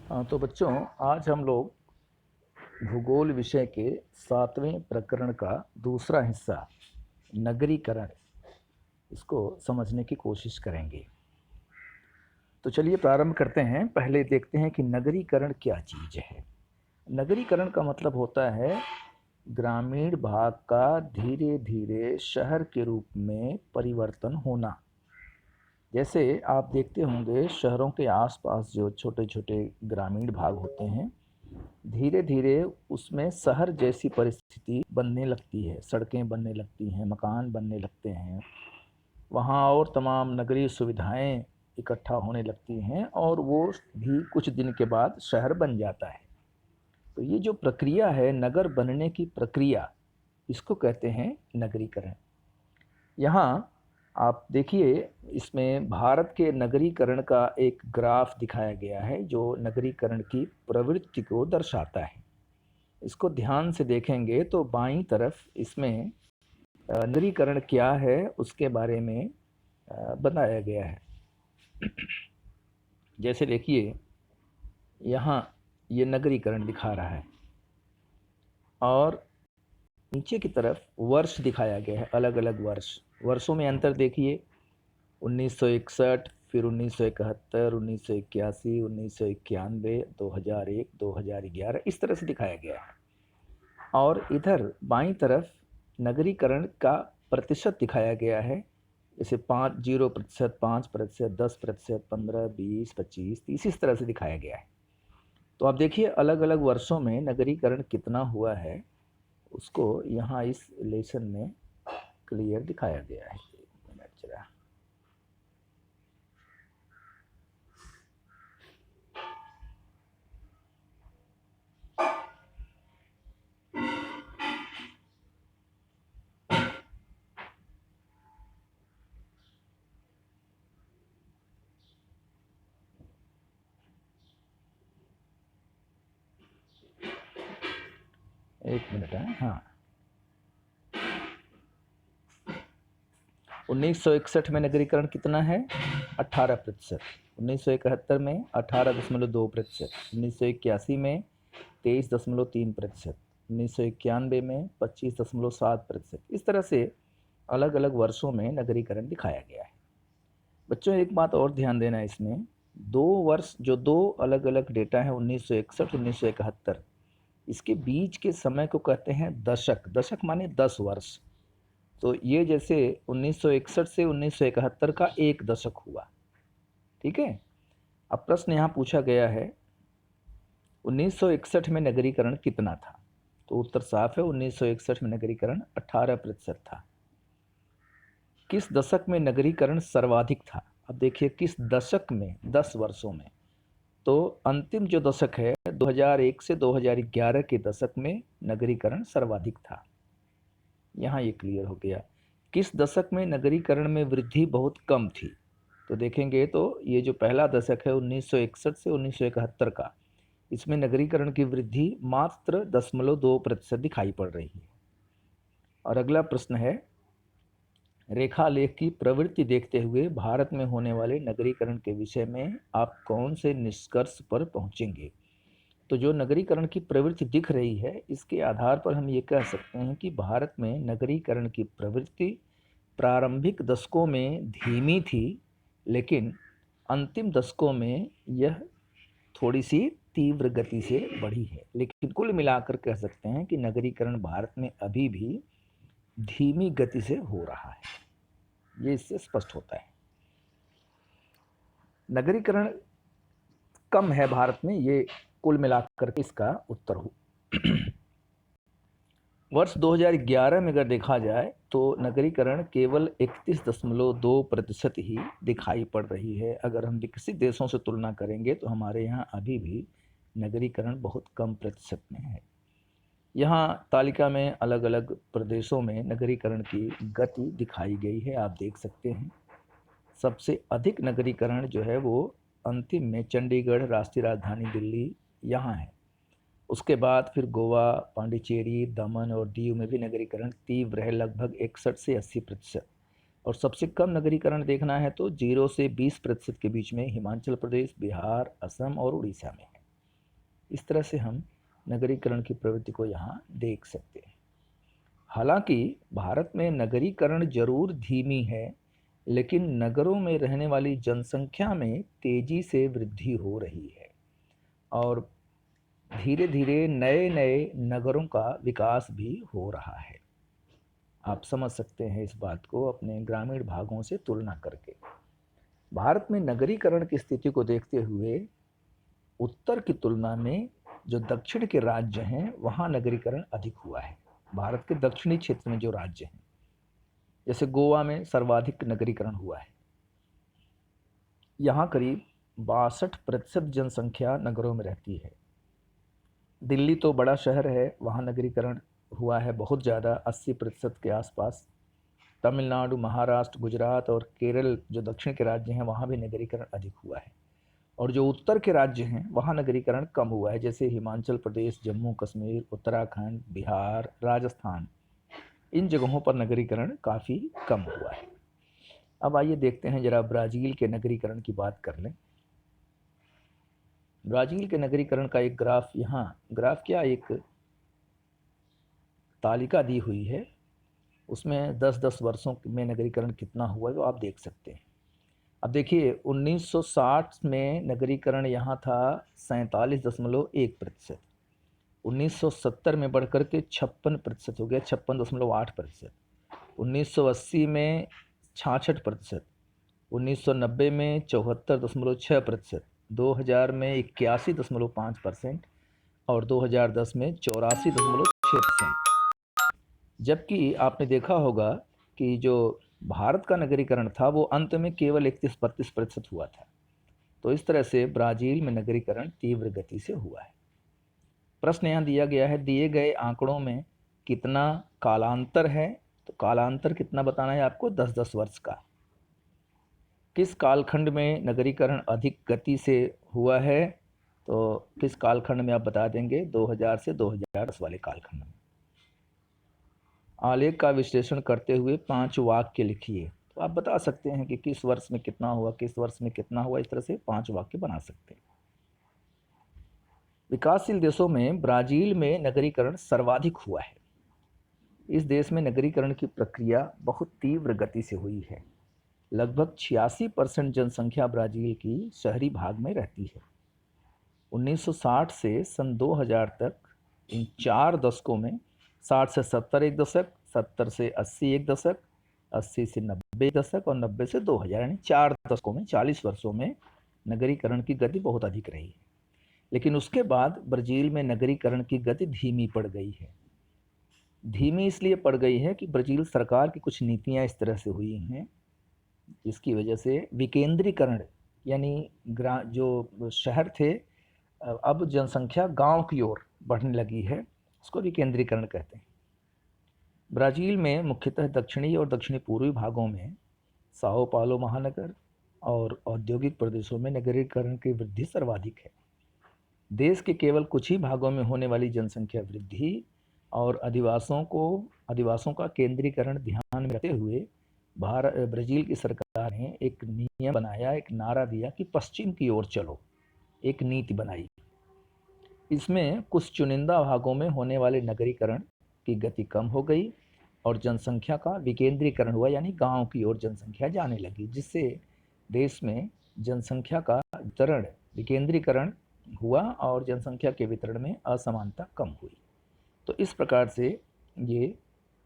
तो बच्चों, आज हम लोग भूगोल विषय के 7वें प्रकरण का दूसरा हिस्सा नगरीकरण, इसको समझने की कोशिश करेंगे। तो चलिए प्रारंभ करते हैं। पहले देखते हैं कि नगरीकरण क्या चीज़ है। नगरीकरण का मतलब होता है ग्रामीण भाग का धीरे धीरे शहर के रूप में परिवर्तन होना। जैसे आप देखते होंगे, शहरों के आसपास जो छोटे छोटे ग्रामीण भाग होते हैं, धीरे धीरे उसमें शहर जैसी परिस्थिति बनने लगती है। सड़कें बनने लगती हैं, मकान बनने लगते हैं, वहाँ और तमाम नगरीय सुविधाएं इकट्ठा होने लगती हैं और वो भी कुछ दिन के बाद शहर बन जाता है। तो ये जो प्रक्रिया है, नगर बनने की प्रक्रिया, इसको कहते हैं नगरीकरण। यहाँ आप देखिए, इसमें भारत के नगरीकरण का एक ग्राफ दिखाया गया है जो नगरीकरण की प्रवृत्ति को दर्शाता है। इसको ध्यान से देखेंगे तो बाईं तरफ इसमें नगरीकरण क्या है उसके बारे में बताया गया है। जैसे देखिए, यहाँ ये नगरीकरण दिखा रहा है और नीचे की तरफ वर्ष दिखाया गया है, अलग अलग वर्षों में अंतर देखिए। 1961, फिर 1971, 1981, 1991, 2001, 2011, इस तरह से दिखाया गया है। और इधर बाईं तरफ नगरीकरण का प्रतिशत दिखाया गया है, जैसे 0%, 5%, 10%, 15, 20, 25, 30, इस तरह से दिखाया गया है। तो आप देखिए अलग अलग वर्षों में नगरीकरण कितना हुआ है, उसको यहाँ इस लेसन में क्लियर दिखाया गया है। एक मिनट जरा। एक मिनट है। हाँ, 1961 में नगरीकरण कितना है? 18%। 1971 में 18.2%। 1981 में 23.3%। 1991 में 25.7%। इस तरह से अलग अलग वर्षों में नगरीकरण दिखाया गया है। बच्चों, एक बात और ध्यान देना है, इसमें दो वर्ष, जो दो अलग अलग डेटा है, 1961, 1971, इसके बीच के समय को कहते हैं दशक। दशक माने 10 वर्ष। तो ये जैसे 1961 से 1971 का एक दशक हुआ। ठीक है। अब प्रश्न यहाँ पूछा गया है 1961 में नगरीकरण कितना था? तो उत्तर साफ है, 1961 में नगरीकरण 18% था। किस दशक में नगरीकरण सर्वाधिक था? अब देखिए किस दशक में, 10 वर्षों में। तो अंतिम जो दशक है 2001 से 2011 के दशक में नगरीकरण सर्वाधिक था। यहाँ ये क्लियर हो गया। किस दशक में नगरीकरण में वृद्धि बहुत कम थी? तो देखेंगे तो ये जो पहला दशक है 1961 से 1971 का, इसमें नगरीकरण की वृद्धि मात्र 0.2% दिखाई पड़ रही है। और अगला प्रश्न है, रेखालेख की प्रवृत्ति देखते हुए भारत में होने वाले नगरीकरण के विषय में आप कौन से निष्कर्ष पर पहुंचेंगे? तो जो नगरीकरण की प्रवृत्ति दिख रही है, इसके आधार पर हम ये कह सकते हैं कि भारत में नगरीकरण की प्रवृत्ति प्रारंभिक दशकों में धीमी थी, लेकिन अंतिम दशकों में यह थोड़ी सी तीव्र गति से बढ़ी है। लेकिन कुल मिलाकर कह सकते हैं कि नगरीकरण भारत में अभी भी धीमी गति से हो रहा है। ये इससे स्पष्ट होता है। नगरीकरण कम है भारत में, ये कुल मिलाकर के इसका उत्तर हो। वर्ष 2011 में अगर देखा जाए तो नगरीकरण केवल 31.2% ही दिखाई पड़ रही है। अगर हम विकसित देशों से तुलना करेंगे तो हमारे यहाँ अभी भी नगरीकरण बहुत कम प्रतिशत में है। यहाँ तालिका में अलग अलग प्रदेशों में नगरीकरण की गति दिखाई गई है, आप देख सकते हैं। सबसे अधिक नगरीकरण जो है वो अंतिम में चंडीगढ़, राष्ट्रीय राजधानी दिल्ली, यहाँ है। उसके बाद फिर गोवा, पांडिचेरी, दमन और दीव में भी नगरीकरण तीव्र है, लगभग 61 से 80%। और सबसे कम नगरीकरण देखना है तो 0 से 20% के बीच में हिमाचल प्रदेश, बिहार, असम और उड़ीसा में है। इस तरह से हम नगरीकरण की प्रवृत्ति को यहाँ देख सकते हैं। हालांकि भारत में नगरीकरण जरूर धीमी है, लेकिन नगरों में रहने वाली जनसंख्या में तेजी से वृद्धि हो रही है और धीरे धीरे नए नए नगरों का विकास भी हो रहा है। आप समझ सकते हैं इस बात को अपने ग्रामीण भागों से तुलना करके। भारत में नगरीकरण की स्थिति को देखते हुए उत्तर की तुलना में जो दक्षिण के राज्य हैं वहाँ नगरीकरण अधिक हुआ है। भारत के दक्षिणी क्षेत्र में जो राज्य हैं, जैसे गोवा में सर्वाधिक नगरीकरण हुआ है। यहाँ करीब 62% जनसंख्या नगरों में रहती है। दिल्ली तो बड़ा शहर है, वहाँ नगरीकरण हुआ है बहुत ज़्यादा, 80% के आसपास। तमिलनाडु, महाराष्ट्र, गुजरात और केरल जो दक्षिण के राज्य हैं वहाँ भी नगरीकरण अधिक हुआ है। और जो उत्तर के राज्य हैं वहाँ नगरीकरण कम हुआ है, जैसे हिमाचल प्रदेश, जम्मू कश्मीर, उत्तराखंड, बिहार, राजस्थान, इन जगहों पर नगरीकरण काफ़ी कम हुआ है। अब आइए देखते हैं जरा ब्राज़ील के नगरीकरण की बात कर लें। ब्राज़ील के नगरीकरण का एक ग्राफ यहाँ, ग्राफ क्या, एक तालिका दी हुई है, उसमें 10-10 वर्षों में नगरीकरण कितना हुआ है वो आप देख सकते हैं। अब देखिए 1960 में नगरीकरण यहाँ था 47.1%, 1970 में बढ़कर के 56% हो गया, 56.8%, 1980 में 66%, 1990 में 74.6%, 2000 में 81.5% और 2010 में 84.6%। जबकि आपने देखा होगा कि जो भारत का नगरीकरण था वो अंत में केवल 31-32% हुआ था। तो इस तरह से ब्राज़ील में नगरीकरण तीव्र गति से हुआ है। प्रश्न यहाँ दिया गया है, दिए गए आंकड़ों में कितना कालांतर है, तो कालांतर कितना बताना है आपको, 10-10 वर्ष का। किस कालखंड में नगरीकरण अधिक गति से हुआ है, तो किस कालखंड में आप बता देंगे, 2000 से 2010 वाले कालखंड में। आलेख का विश्लेषण करते हुए 5 वाक्य लिखिए। तो आप बता सकते हैं कि किस वर्ष में कितना हुआ, किस वर्ष में कितना हुआ, इस तरह से 5 वाक्य बना सकते हैं। विकासशील देशों में ब्राज़ील में नगरीकरण सर्वाधिक हुआ है। इस देश में नगरीकरण की प्रक्रिया बहुत तीव्र गति से हुई है। लगभग 86% जनसंख्या ब्राज़ील की शहरी भाग में रहती है। 1960 से सन 2000 तक इन 4 दशकों में 60 से 70 एक दशक, 70 से 80 एक दशक, 80 से 90 एक दशक और 90 से 2000, यानी 4 दशकों में, 40 वर्षों में नगरीकरण की गति बहुत अधिक रही है। लेकिन उसके बाद ब्राज़ील में नगरीकरण की गति धीमी पड़ गई है। धीमी इसलिए पड़ गई है कि ब्राज़ील सरकार की कुछ नीतियां इस तरह से हुई हैं जिसकी वजह से विकेंद्रीकरण, यानी जो शहर थे अब जनसंख्या गांव की ओर बढ़ने लगी है, उसको विकेंद्रीकरण कहते हैं। ब्राज़ील में मुख्यतः दक्षिणी और दक्षिणी पूर्वी भागों में साओ पालो महानगर और औद्योगिक प्रदेशों में नगरीकरण की वृद्धि सर्वाधिक है। देश के केवल कुछ ही भागों में होने वाली जनसंख्या वृद्धि और अधिवासों का केंद्रीकरण ध्यान में रखते हुए ब्राज़ील की सरकार ने एक नियम बनाया, एक नारा दिया कि पश्चिम की ओर चलो, एक नीति बनाई। इसमें कुछ चुनिंदा भागों में होने वाले नगरीकरण की गति कम हो गई और जनसंख्या का विकेंद्रीकरण हुआ, यानी गांव की ओर जनसंख्या जाने लगी, जिससे देश में जनसंख्या का विकेंद्रीकरण हुआ और जनसंख्या के वितरण में असमानता कम हुई। तो इस प्रकार से ये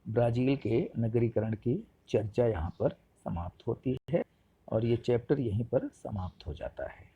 ब्राज़ील के नगरीकरण की चर्चा यहाँ पर समाप्त होती है और ये चैप्टर यहीं पर समाप्त हो जाता है।